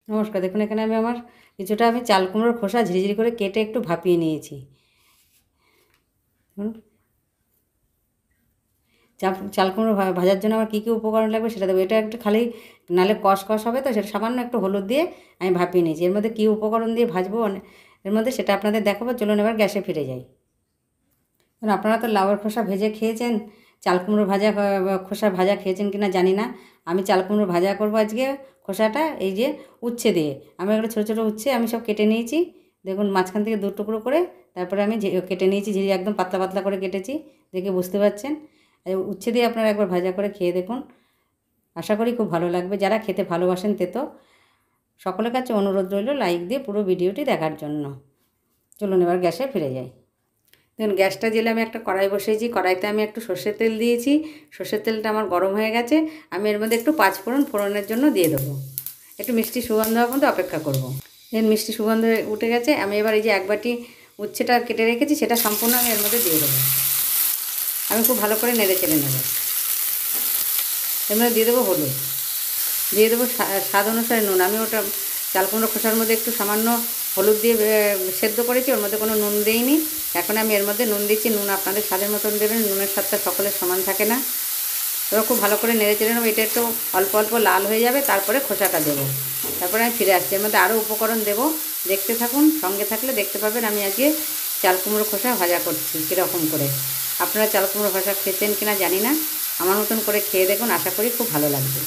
নমস্কার। দেখুন এখানে আমি কিছুটা চাল কুমড়োর খোসা ঝিরিঝিরি করে কেটে একটু ভাপিয়ে নিয়েছি। হুম, চাল কুমড়ো ভাজার জন্য আমার কী কী উপকরণ লাগবে সেটা দেবো। এটা একটু খালি নাহলে কষ হবে, তো সেটা সামান্য একটু হলুদ দিয়ে আমি ভাপিয়ে নিয়েছি। এর মধ্যে কী উপকরণ দিয়ে ভাজবো এর মধ্যে সেটা আপনাদের দেখাবো। চলুন এবার গ্যাসে ফিরে যাই। আপনারা তো লাউয়ের খোসা ভেজে খেয়েছেন, চাল কুমড়ো খোসা ভাজা খেয়েছেন কিনা জানি না। আমি চাল কুমড়ো ভাজা করবো আজকে। খোসাটা এই যে উচ্ছে দিয়ে আমি এগুলো ছোটো ছোটো উচ্ছে আমি সব কেটে নিয়েছি। দেখুন মাঝখান থেকে দু টুকরো করে তারপরে আমি কেটে নিয়েছি, একদম পাতলা পাতলা করে কেটেছি, দেখে বুঝতে পারছেন। উচ্ছে দিয়ে আপনারা একবার ভাজা করে খেয়ে দেখুন, আশা করি খুব ভালো লাগবে। যারা খেতে ভালোবাসেন তেতো, সকলের কাছে অনুরোধ রইল লাইক দিয়ে পুরো ভিডিওটি দেখার জন্য। চলুন এবার গ্যাসে ফিরে যাই। দেখুন গ্যাসটা জেলে আমি একটা কড়াই বসিয়েছি। কড়াইতে আমি একটু সর্ষের তেল দিয়েছি। সর্ষের তেলটা আমার গরম হয়ে গেছে। আমি এর মধ্যে একটু ফোড়নের জন্য দিয়ে দেবো। একটু মিষ্টি সুগন্ধ হওয়া পর্যন্ত অপেক্ষা করব। দেখুন মিষ্টি সুগন্ধ উঠে গেছে। আমি এবার এই যে এক বাটি উচ্ছেটা কেটে রেখেছি সেটা সম্পূর্ণ আমি এর মধ্যে দিয়ে দেবো। আমি খুব ভালো করে নেড়ে চেড়ে নেব। এর মধ্যে দিয়ে দেবো হলুদ, দিয়ে দেবো স্বাদ অনুসারে নুন। আমি ওটা চাল কুমড়ো খোসার মধ্যে একটু সামান্য হলুদ দিয়ে সেদ্ধ করেছি, ওর মধ্যে কোনো নুন দিইনি। এখন আমি এর মধ্যে নুন দিচ্ছি। নুন আপনাদের স্বাদের মতন দেবেন, নুনের স্বাদটা সকলের সমান থাকে না। এবার খুব ভালো করে নেড়ে চেড়ে নেবো। এটা একটু অল্প অল্প লাল হয়ে যাবে, তারপরে খোসাটা দেবো। তারপরে আমি ফিরে আসছি। এর মধ্যে আরও উপকরণ দেবো, দেখতে থাকুন। সঙ্গে থাকলে দেখতে পাবেন আমি আজকে চাল কুমড়ো খোসা ভাজা করছি কীরকম করে। আপনারা চাল কুমড়ো ভাজা খেয়েছেন কিনা জানি না, আমার মতন করে খেয়ে দেখুন, আশা করি খুব ভালো লাগবে।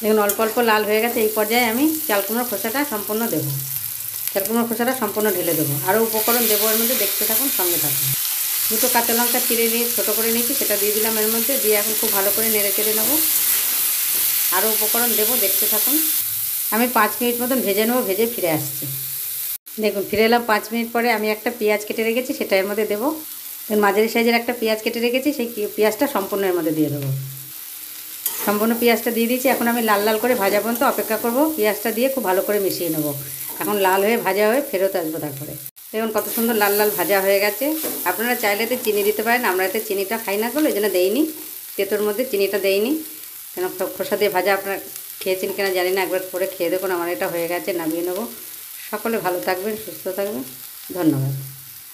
দেখুন অল্প অল্প লাল হয়ে গেছে। এই পর্যায়ে আমি চাল কুমড়োর খোসাটা সম্পূর্ণ দেবো। চাল কুমড়োর খোসাটা সম্পূর্ণ ঢেলে দেবো। আরও উপকরণ দেবো এর মধ্যে, দেখতে থাকুন, সঙ্গে থাকুন। দুটো কাঁচা লঙ্কা চিড়ে নিয়ে ছোটো করে নিয়েছি, সেটা দিয়ে দিলাম এর মধ্যে। দিয়ে এখন খুব ভালো করে নেড়ে চেড়ে নেবো। আরও উপকরণ দেবো, দেখতে থাকুন। আমি 5 মিনিট মতন ভেজে নেবো, ভেজে ফিরে আসছি। দেখুন ফিরে এলাম 5 মিনিট পরে। আমি একটা পেঁয়াজ কেটে রেখেছি, সেটা এর মধ্যে দেবো। মাঝারি সাইজের একটা পেঁয়াজ কেটে রেখেছি, সেই পেঁয়াজটা সম্পূর্ণ এর মধ্যে দিয়ে দেবো। সম্পূর্ণ পেঁয়াজটা দিয়ে দিয়েছি। এখন আমি লাল লাল করে ভাজা পর্যন্ত অপেক্ষা করব। পেঁয়াজটা দিয়ে খুব ভালো করে মিশিয়ে নেব। এখন লাল হয়ে ভাজা হয়ে ফেরত আসবো তারপরে। দেখুন কত সুন্দর লাল লাল ভাজা হয়ে গেছে। আপনারা চাইলে এতে চিনি দিতে পারেন, আমরা এতে চিনিটা খাই না বলে এই জন্য দেইনি। তেঁতোর মধ্যে চিনিটা দেইনি, কেন খোসা দিয়ে ভাজা আপনারা খেয়েছেন কিনা জানি না। একবার করে খেয়ে দেখুন। আমার এটা হয়ে গেছে, নামিয়ে নেব। সকলে ভালো থাকবেন, সুস্থ থাকবেন। ধন্যবাদ।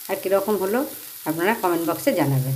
আর কীরকম হলো আপনারা কমেন্ট বক্সে জানাবেন।